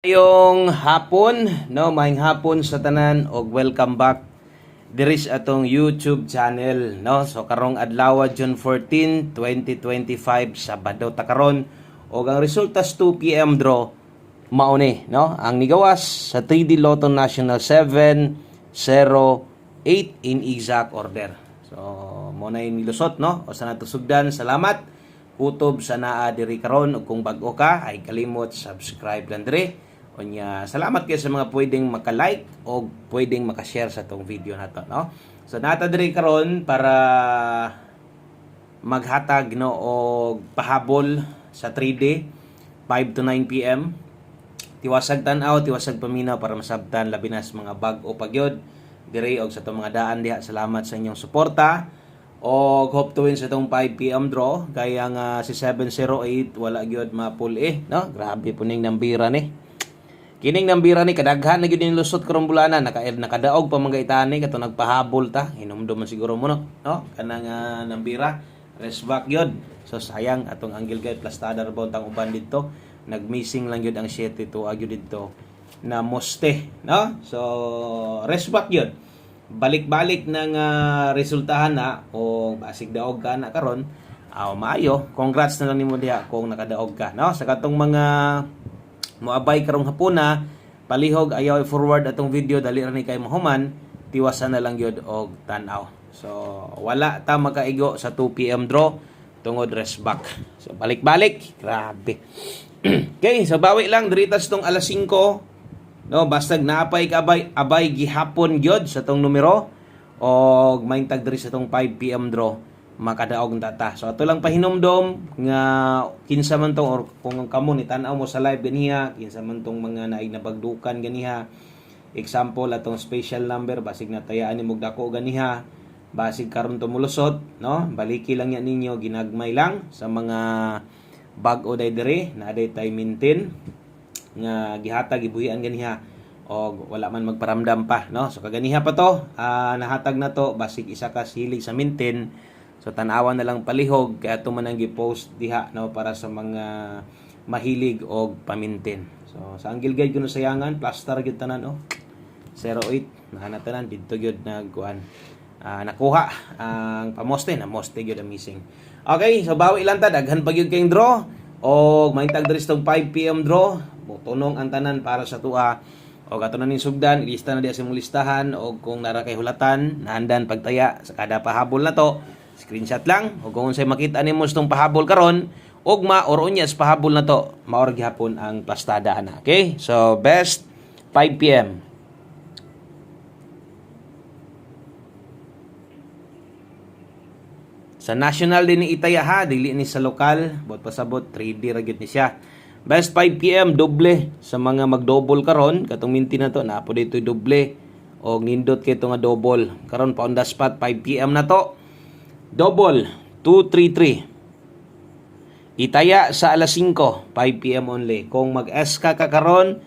Yung hapon, no, maayong hapon sa tanan og welcome back diri sa atong YouTube channel, no. So karong adlaw June 14, 2025 Sabado ta karon og ang resulta sa 2 PM draw mao ni, no. Ang nigawas sa 3D Lotto National 708 in exact order. So mo na nilusot, no. O sa natusugdan, salamat kutob sa naa diri karon ug kung bag-o ka ay kalimot subscribe lang diri. Unya, salamat kayo sa mga pwedeng maka-like o pwedeng maka-share sa tong video na to, no? So nata diri karon para maghatag, no, og pahabol sa 3D 5 to 9 PM. Tiwasag tan-aw, tiwasag paminaw para masabtan labi na sa mga bag-o pagyod diri og sa tong mga daan diha. Salamat sa inyong suporta. Og hope to win sa itong 5 PM draw. Kaya nga si 708 wala gyud ma-pull no? Grabe po ning nambira ni. Kining nambira ni kadaghan na gyud ni lusot karong bulana, nakadaog pa mga itani kato nagpahabol ta. Hinumdum man siguro mo, no? Kanang nambira resback gyud. So sayang atong angle guide plus tada rebound ang uban didto. Nagmissing lang gyud ang 7 to agyo didto na moste, no? So resback gyud. Balik-balik ng resultahan na o basig daog ka na karon. Maayo, congrats na lang nimo diha kung nakadaog ka, no? Sa katong mga moabay karong hapuna, palihog ayaw i-forward atong video dali ra ni kay mahuman, tiwasan na lang gyud og tan-aw. So wala ta makaigo sa 2 PM draw tungod resback. So balik-balik, grabe. Okay, so bawi lang diritas tong alas 5. No, basta naapay ka abay gihapon gyud sa tong numero og maintag diri sa tong 5 PM draw makadaog data. So ato lang pahinumdom nga kinsa man tong or kung kamo ni tan-aw mo sa live ganiha, kinsa man tong mga naig nabagdukan ganiha. Example atong special number basig natayaan ni mog dako ganiha. Basig karon to mulusot, no? Baliki lang yan ninyo, ginagmay lang sa mga bag-o day diri na day tay maintain nga gihatag gibuhian ganiha og wala man magparamdam pa, no? So kaganiha pa to, nahatag na to basig isa ka silig sa maintain. So tan-awan na lang palihog kaya ito man ang gi-post diha, no, para sa mga mahilig og pamintin. So sa angle guide kuno sayangan plaster gyud tanan, oh. 08 na tanan didto gyud nagkuan. Nakuha ang pamoste na moste gyud ang missing. Okay, so bawi lang ta daghan pa gyud kayong draw og maintag diri sa 5 PM draw. Tunong ang tanan para sa tuwa. O ato na ning sugdan, ilista na diha sa imong listahan og kung nara kay hulatan, naandan pagtaya sa kada pahabol na to. Screenshot lang o kung unsay makita nimo sa tong pahabol karon ugma or unya sa pahabol na to maor gihapon ang plastada ana. Okay, so best 5 PM. Sa national din ni itaya ha, dili ni sa lokal, bot pasabot 3D ra gyud ni siya. Best 5 PM doble sa mga mag-double karon katong minti na to na po dito doble og nindot kay to nga double karon pa on the spot 5 PM na to. Double 233. Itaya sa alas 5 5 PM only. Kung mag-SK ka karon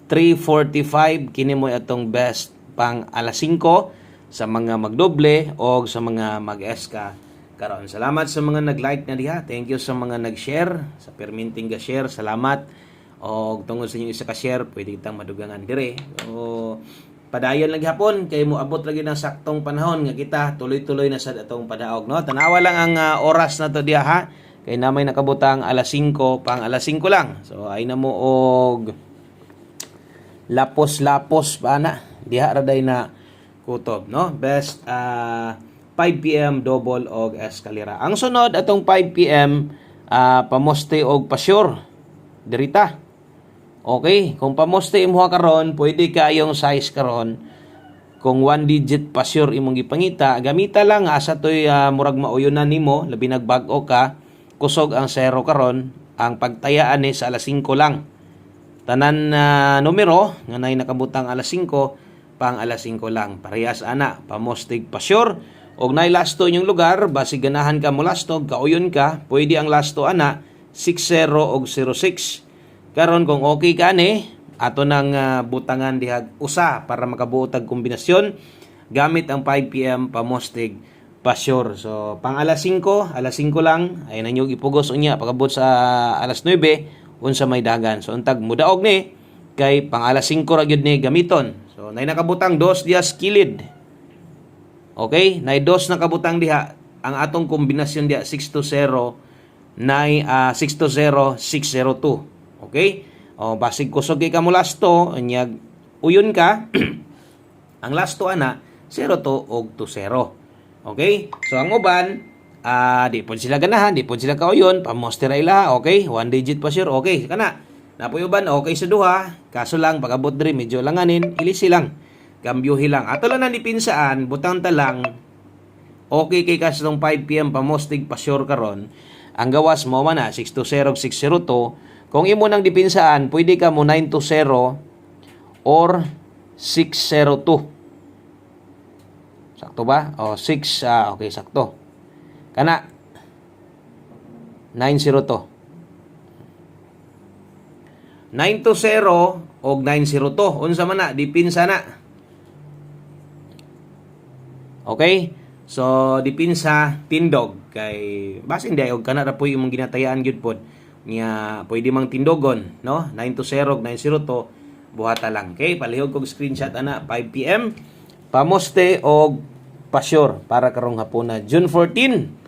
345 kini mo atong best pang alas 5 sa mga magdoble o sa mga mag-SK karon. Salamat sa mga nag-like na diha. Thank you sa mga nag-share, sa perminting ga-share. Salamat. Og tungod sa inyo isa ka share, pwede kitang madugangan dire. So padayon lang gihapon kay moabot lagi ng saktong panahon nga kita tuloy-tuloy na sa atong padaog, no. Tanawa lang ang oras na to diha ha. Kay namay nakabutang alas 5 pang alas 5 lang. So ay na mo og lapos-lapos pa na. Diha ra day na kutob, no. Best 5 PM double og eskalera. Ang sunod atong 5 PM pamoste og pasyur. Dirita. Okay, kung pamoste imuha karon, pwede kayong size karon. Kung 1 digit pasyur imong gipangita, gamita lang asa toy murag mauyonan nimo, labi nagbag-o ka, kusog ang 0 karon, ang pagtayaan ni sa alas 5 lang. Tanan numero nga nay nakabutang alas 5 pang alas 5 lang. Parehas ana, pamostig pasyur. Og nay lasto inyong lugar, basig ganahan ka mo lasto, kauyon ka, pwede ang lasto ana 60 og 06. Karon kung okay ka ni, ato nang butangan diha usa para makabuo tag kombinasyon gamit ang 5 PM pamostig pasyur. So pang alas 5 lang ay nanyog ipugos unya pagabot sa alas 9 unsa may dagan. So untag mudaog ni kay pang alas 5 ra gyud ni gamiton. So nay nakabutang dos dias kilid. Okay, nay dos nakabutang diha. Ang atong kombinasyon diha 620 nay 620 602. Okay? O basig kusog kay kamo lasto anyag uyon ka. Ang lasto ana 02 og 20. Okay? So ang uban di po sila ganahan, di po sila kauyon, pamoster ila, okay? One digit pa sure, okay? Kana, napoy uban, okay sa duha, kaso lang, pag-abot diri, medyo langanin, ilisi lang, kambyuhi lang. Ato lang na nipinsaan, butang talang, okay kay kasong 5 p.m. pamostig pa sure karon, ang gawas mo man na, 620, 602, kung imo nang dipinsaan, pwede ka mo 920 or 602. Sakto ba? O, 6, okay, sakto. Kana 902 920 og 902 unsa man na dipinsa na. Okay, so dipinsa tindog kay basin day og kana ra puy imong ginatayaan gyud pod nya pwede mang tindogon no 920 og 902 buhata lang. Okay, palihog kog screenshot ana 5 PM pamoste og pasure para karong hapon na June 14.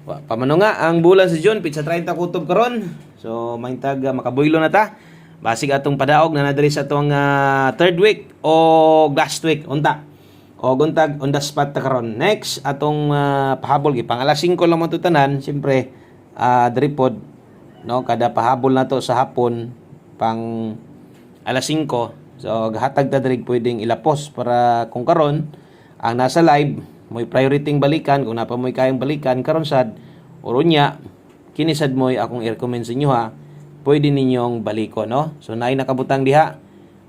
Pamano nga ang bulan sa June pizza 30 kutob karon. So maintag makabuylo na ta. Basig atong padaog na nadiri sa atong third week o last week unta. O untag on the spot ta karon. Next atong pahabol gi pang alas 5 lang mo tanan, siyempre diri pod no kada pahabol na to sa hapon pang alas 5. So gahatag ta diri pwedeng ilapos para kung karon ang nasa live mo'y priorityng balikan kung napa mo'y kayang balikan karon sad urunya kinisad mo'y akong i-recommend sa inyo ha pwede ninyong baliko no. So naay nakabutang diha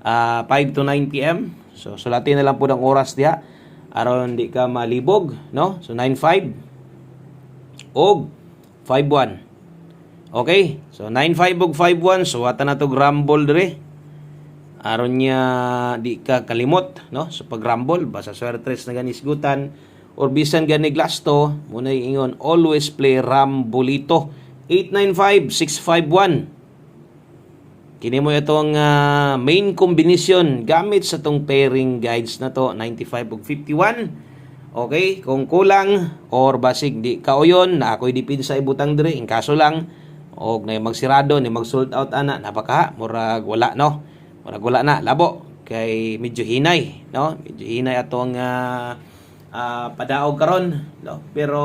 5 to 9 PM. So sulatin na lang po ang oras diha aron di ka malibog no. So 95 og 51. Okay, so 95 og 51 so wata na to rumble dire aron niya di ka kalimot no sa pagrumble basta swertres naganisgutan or bisan gani glasto muna ingon always play rambolito 895651 kini mo itong main combination gamit sa tong pairing guides na to 95 ug 51. Okay, kung kulang or basig di kauyon na ako'y dipinsa ibutang dire in kaso lang og na magsirado ni mag sold out ana napaka murag wala no. Murag wala na labo kay medyo hinay no, medyo hinay atong padaog karon no. Pero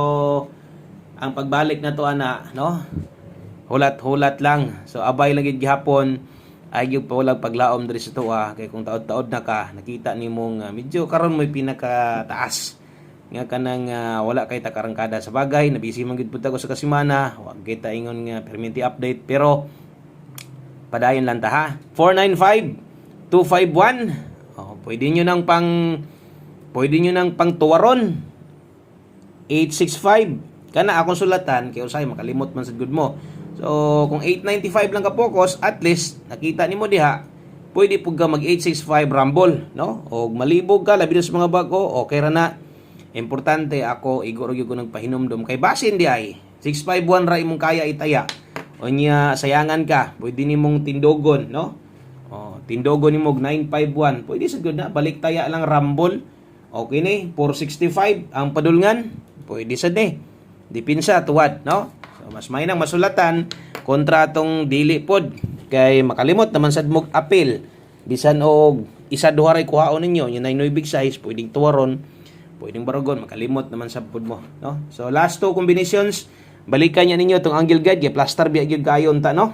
ang pagbalik na to ana no, hulat-hulat lang. So abay lang gid gihapon ay gyud pa walang paglaom diri sa tuwa kay kung taod-taod na ka nakita nimong medyo karon mo'y pinakataas nga kanang wala kay ta karangkada sa bagay nabisi man gid pud ko sa kasimana wa kita ingon nga permanent update pero padayon lang ta ha. 495-251. Pwede nyo nang pang tuwaron. 865. Kana akong sulatan kay usay makalimot man sad gud mo. So kung 895 lang ka focus, at least nakita nimo diha, pwede pud ka mag 865 rumble, no? O malibog ka labi na sa mga bago, okay ra na. Importante ako iguro gyud ko nagpahinumdom kay basin di ay 651 ra imong kaya itaya. O niya sayangan ka, pwede nimong tindogon, no? O, tindogon nimog 951. Pwede sa good na, balik taya lang rumble. Okay ni, 465 ang padulngan. Pwede sa de. Dipinsa tuwad, no? So mas may nang masulatan kontra tong dili pod kay makalimot naman sad mog appeal. Bisan og isa duha ray kuhaon ninyo, nya nay big size, pwedeng tuwaron, pwedeng baragon, makalimot naman sa pod mo, no? So last two combinations balikan niya ninyo itong angle guide, plaster biya gyud kayo unta no.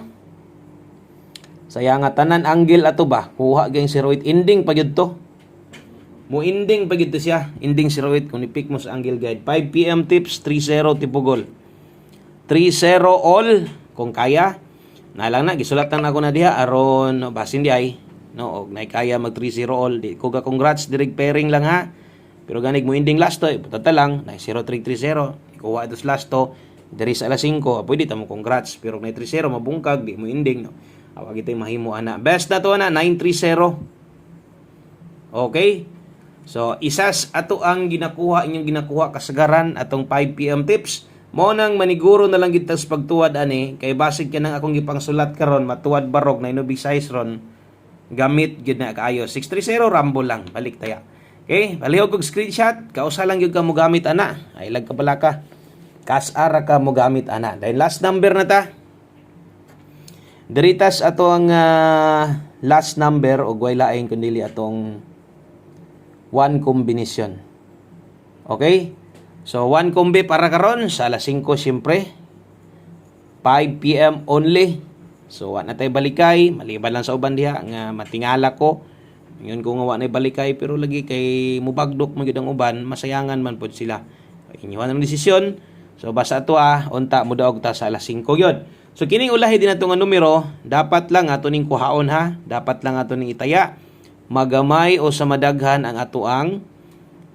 Saya nga tanan angle ato ba, kuha gyud 08 ending pa gyud to. Mo ending pa gyud to siya, ending 08 kung i-pick mo sa angle guide. 5 PM tips 30 tipugol. 30 all kung kaya. Na lang na gisulatan ako na diha aron basin di ay no og nay kaya mag 30 all di ko ga congrats direct pairing lang ha. Pero ganig mo ending last to, patata lang na 0330 ikuha dos last to. Dari sa alas 5, pwede tamo congrats. Pero may 3-0, mabungkag, di mo ending. No? Awag ito'y mahimo, ana. Best na to, ana, 930. Okay? So, isas ato ang inyong ginakuha kasagaran atong 5 PM tips. Mao nang maniguro na lang gid tas pagtuwad ani kay basig ka nang akong gipangsulat karon matuwad barog na inubig size ron gamit gid na kaayo. 630 rambo lang balik taya. Okay, palihog kog screenshot, kausa lang gyud ka mo gamit ana. Ay lag ka pala ka. Kasara ka mo gamit ana. Dahil last number na ta. Diritas ato ang last number o way laing kundi atong one combination. Okay? So, one combi para karon sa alas 5 siyempre. 5 PM only. So, wa na tay balikay. Maliban lang sa uban diha nga matingala ko. Ngayon ko nga wa na balikay pero lagi kay mubagdok mo gyud ang uban, masayangan man pod sila. Inyuhan ang desisyon. So, basta ato unta mo daog ta sa alas 5 gyud. So, kining ulahi din ato nga numero, dapat lang ato ning kuhaon ha. Dapat lang ato ning itaya. Magamay o sa madaghan ang ato ang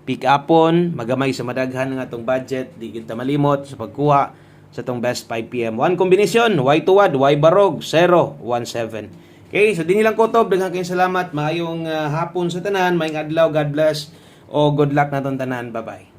pick upon, magamay sa madaghan ang atong budget, di kita malimot sa pagkuha sa atong best 5 PM. One combination, Y tuwad, Y barog, 017. Okay, so din nilang kutob, daghang kayong salamat, maayong hapon sa tanan, maayong adlaw, God bless, o good luck na tanan, bye-bye.